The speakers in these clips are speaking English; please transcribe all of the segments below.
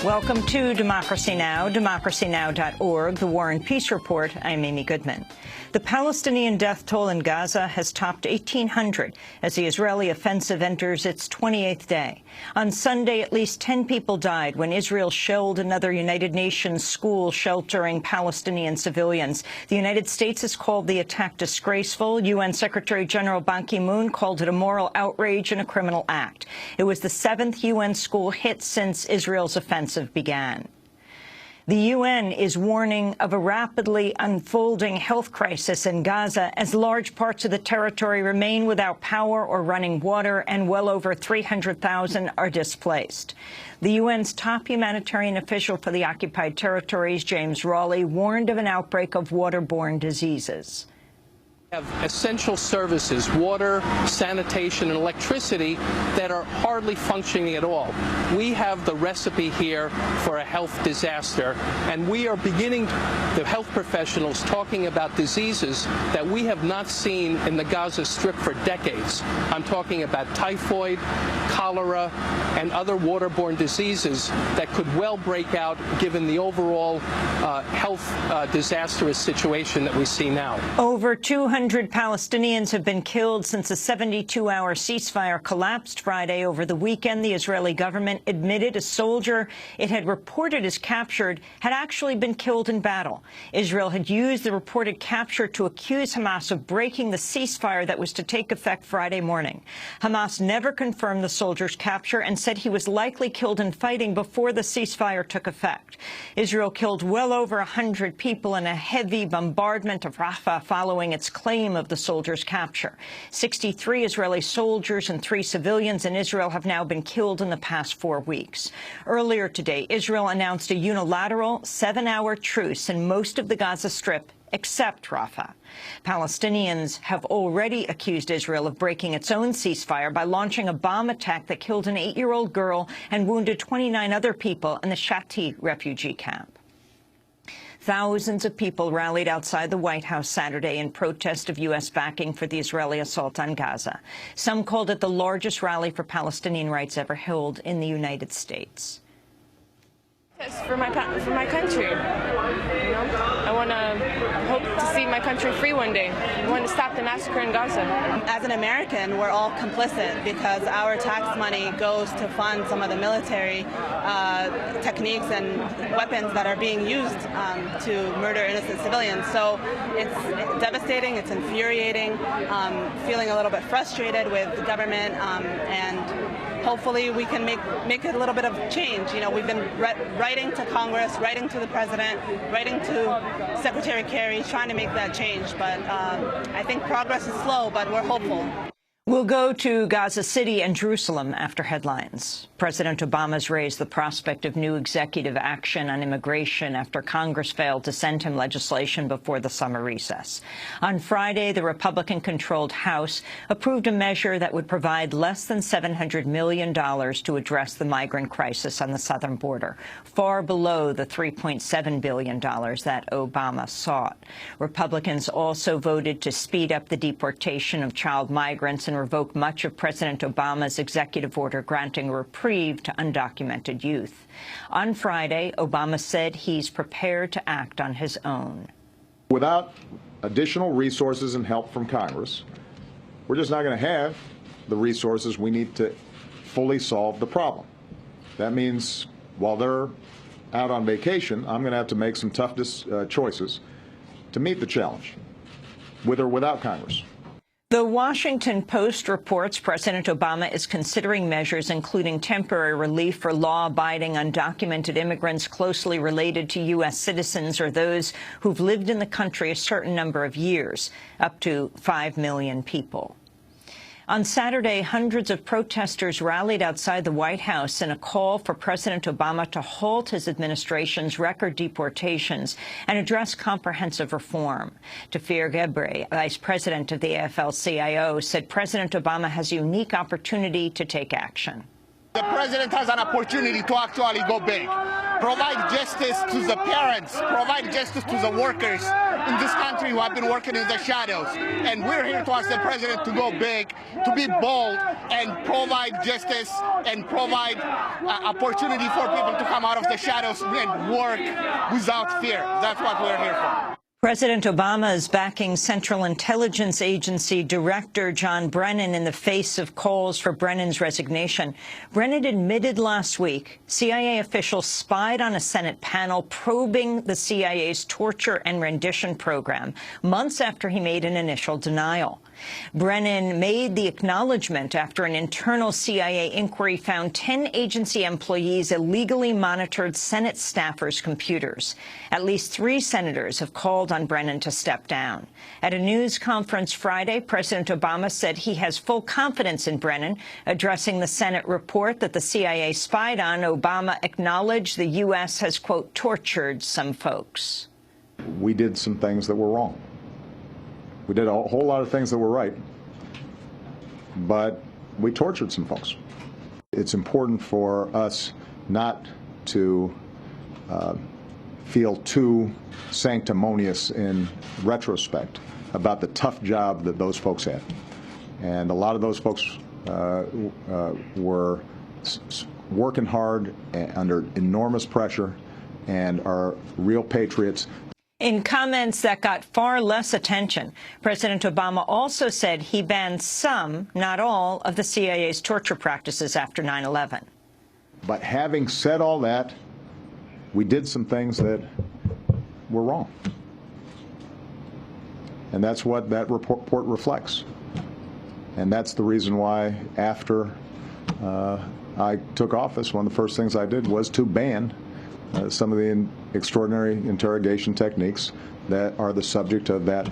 Welcome to Democracy Now!, democracynow.org, the War and Peace Report. I'm Amy Goodman. The Palestinian death toll in Gaza has topped 1,800 as the Israeli offensive enters its 28th day. On Sunday, at least 10 people died when Israel shelled another United Nations school sheltering Palestinian civilians. The United States has called the attack disgraceful. UN Secretary General Ban Ki-moon called it a moral outrage and a criminal act. It was the 7th UN school hit since Israel's offensive began. The UN is warning of a rapidly unfolding health crisis in Gaza as large parts of the territory remain without power or running water, and well over 300,000 are displaced. The UN's top humanitarian official for the occupied territories, James Rawley, warned of an outbreak of waterborne diseases. Have essential services, water, sanitation, and electricity that are hardly functioning at all. We have the recipe here for a health disaster, and we are beginning, the health professionals, talking about diseases that we have not seen in the Gaza Strip for decades. I'm talking about typhoid, cholera, and other waterborne diseases that could well break out given the overall health disastrous situation that we see now. Over 200 Palestinians have been killed since a 72-hour ceasefire collapsed Friday. Over the weekend, the Israeli government admitted a soldier it had reported as captured had actually been killed in battle. Israel had used the reported capture to accuse Hamas of breaking the ceasefire that was to take effect Friday morning. Hamas never confirmed the soldier's capture and said he was likely killed in fighting before the ceasefire took effect. Israel killed well over 100 people in a heavy bombardment of Rafah following its claim of the soldier's capture. 63 Israeli soldiers and 3 civilians in Israel have now been killed in the past 4 weeks. Earlier today, Israel announced a unilateral 7-hour truce in most of the Gaza Strip except Rafah. Palestinians have already accused Israel of breaking its own ceasefire by launching a bomb attack that killed an 8-year-old girl and wounded 29 other people in the Shati refugee camp. Thousands of people rallied outside the White House Saturday in protest of U.S. backing for the Israeli assault on Gaza. Some called it the largest rally for Palestinian rights ever held in the United States. For my country. You know? I want to hope to see my country free one day. I want to stop the massacre in Gaza. As an American, we're all complicit because our tax money goes to fund some of the military techniques and weapons that are being used to murder innocent civilians. So it's devastating, it's infuriating, feeling a little bit frustrated with the government, and hopefully we can make it a little bit of change. You know, we've been writing to Congress, writing to the President, writing to Secretary Kerry, trying to make that change. But I think progress is slow, but we're hopeful. We'll go to Gaza City and Jerusalem after headlines. President Obama's raised the prospect of new executive action on immigration after Congress failed to send him legislation before the summer recess. On Friday, the Republican-controlled House approved a measure that would provide less than $700 million to address the migrant crisis on the southern border, far below the $3.7 billion that Obama sought. Republicans also voted to speed up the deportation of child migrants and revoke much of President Obama's executive order granting a reprieve to undocumented youth. On Friday, Obama said he's prepared to act on his own. Without additional resources and help from Congress, we're just not going to have the resources we need to fully solve the problem. That means while they're out on vacation, I'm going to have to make some tough choices to meet the challenge, with or without Congress. The Washington Post reports President Obama is considering measures including temporary relief for law-abiding undocumented immigrants closely related to U.S. citizens or those who've lived in the country a certain number of years, up to 5 million people. On Saturday, hundreds of protesters rallied outside the White House in a call for President Obama to halt his administration's record deportations and address comprehensive reform. Tafir Gebre, vice president of the AFL-CIO, said President Obama has a unique opportunity to take action. The president has an opportunity to actually go big, provide justice to the parents, provide justice to the workers, in this country who have been working in the shadows. And we're here to ask the president to go big, to be bold, and provide justice and provide opportunity for people to come out of the shadows and work without fear. That's what we're here for. President Obama is backing Central Intelligence Agency Director John Brennan in the face of calls for Brennan's resignation. Brennan admitted last week CIA officials spied on a Senate panel probing the CIA's torture and rendition program, months after he made an initial denial. Brennan made the acknowledgement after an internal CIA inquiry found 10 agency employees illegally monitored Senate staffers' computers. At least 3 senators have called on Brennan to step down. At a news conference Friday, President Obama said he has full confidence in Brennan. Addressing the Senate report that the CIA spied on, Obama acknowledged the U.S. has, quote, tortured some folks. We did some things that were wrong. We did a whole lot of things that were right, but we tortured some folks. It's important for us not to feel too sanctimonious in retrospect about the tough job that those folks had. And a lot of those folks were working hard under enormous pressure and are real patriots. In comments that got far less attention, President Obama also said he banned some, not all, of the CIA's torture practices after 9/11. But having said all that, we did some things that were wrong. And that's what that report reflects. And that's the reason why after I took office, one of the first things I did was to ban some of the extraordinary interrogation techniques that are the subject of that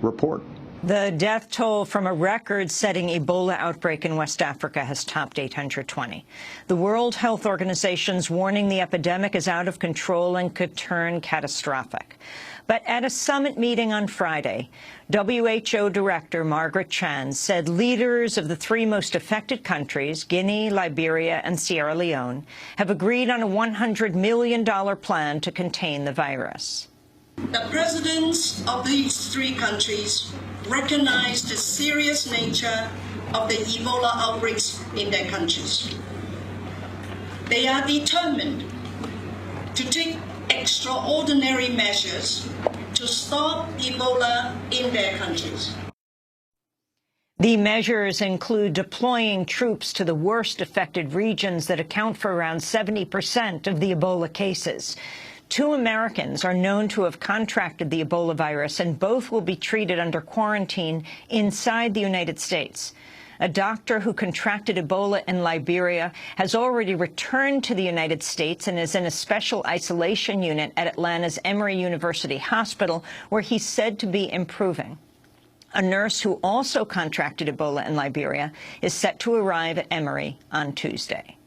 report. The death toll from a record-setting Ebola outbreak in West Africa has topped 820. The World Health Organization's warning the epidemic is out of control and could turn catastrophic. But at a summit meeting on Friday, WHO Director Margaret Chan said leaders of the 3 most affected countries, Guinea, Liberia, and Sierra Leone, have agreed on a $100 million plan to contain the virus. The presidents of these 3 countries recognize the serious nature of the Ebola outbreaks in their countries. They are determined to take extraordinary measures to stop Ebola in their countries. The measures include deploying troops to the worst affected regions that account for around 70% of the Ebola cases. 2 Americans are known to have contracted the Ebola virus, and both will be treated under quarantine inside the United States. A doctor who contracted Ebola in Liberia has already returned to the United States and is in a special isolation unit at Atlanta's Emory University Hospital, where he's said to be improving. A nurse who also contracted Ebola in Liberia is set to arrive at Emory on Tuesday.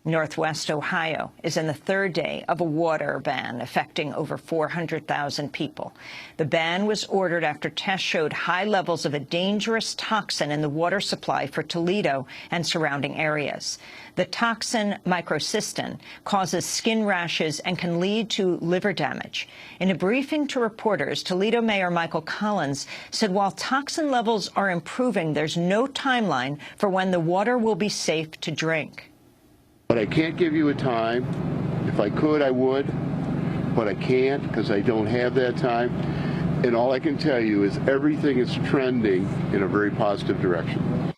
Northwest Ohio is in the 3rd day of a water ban affecting over 400,000 people. The ban was ordered after tests showed high levels of a dangerous toxin in the water supply for Toledo and surrounding areas. The toxin microcystin causes skin rashes and can lead to liver damage. In a briefing to reporters, Toledo Mayor Michael Collins said while toxin levels are improving, there's no timeline for when the water will be safe to drink. But I can't give you a time. If I could, I would, but I can't because I don't have that time. And all I can tell you is everything is trending in a very positive direction.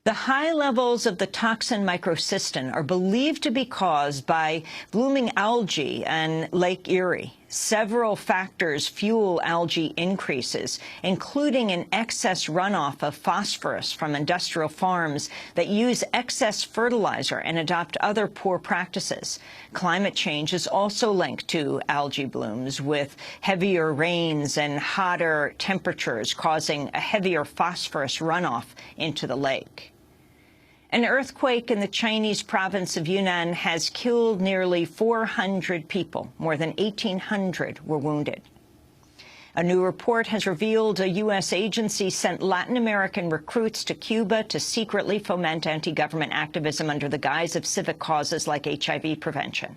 The high levels of the toxin microcystin are believed to be caused by blooming algae in Lake Erie. Several factors fuel algae increases, including an excess runoff of phosphorus from industrial farms that use excess fertilizer and adopt other poor practices. Climate change is also linked to algae blooms, with heavier rains and hotter temperatures causing a heavier phosphorus runoff into the lake. An earthquake in the Chinese province of Yunnan has killed nearly 400 people. More than 1,800 were wounded. A new report has revealed a U.S. agency sent Latin American recruits to Cuba to secretly foment anti-government activism under the guise of civic causes like HIV prevention.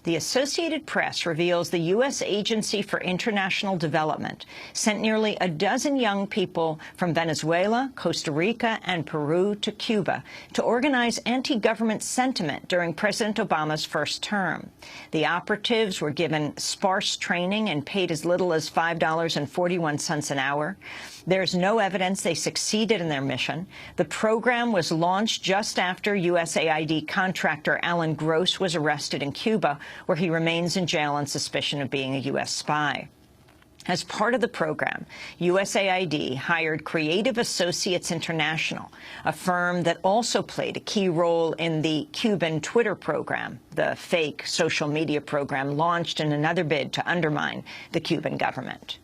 The Associated Press reveals the U.S. Agency for International Development sent nearly a dozen young people from Venezuela, Costa Rica, and Peru to Cuba to organize anti-government sentiment during President Obama's first term. The operatives were given sparse training and paid as little as $5.41 an hour. There's no evidence they succeeded in their mission. The program was launched just after USAID contractor Alan Gross was arrested in Cuba, where he remains in jail on suspicion of being a U.S. spy. As part of the program, USAID hired Creative Associates International, a firm that also played a key role in the Cuban Twitter program, the fake social media program launched in another bid to undermine the Cuban government.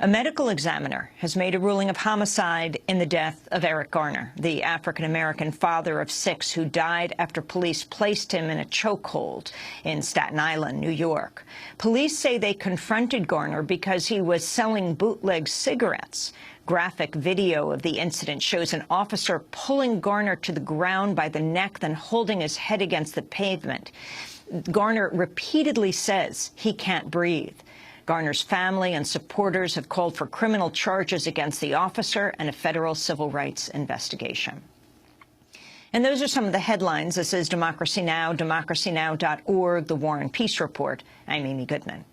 A medical examiner has made a ruling of homicide in the death of Eric Garner, the African-American father of 6 who died after police placed him in a chokehold in Staten Island, New York. Police say they confronted Garner because he was selling bootleg cigarettes. Graphic video of the incident shows an officer pulling Garner to the ground by the neck, then holding his head against the pavement. Garner repeatedly says he can't breathe. Garner's family and supporters have called for criminal charges against the officer and a federal civil rights investigation. And those are some of the headlines. This is Democracy Now!, democracynow.org, The War and Peace Report. I'm Amy Goodman.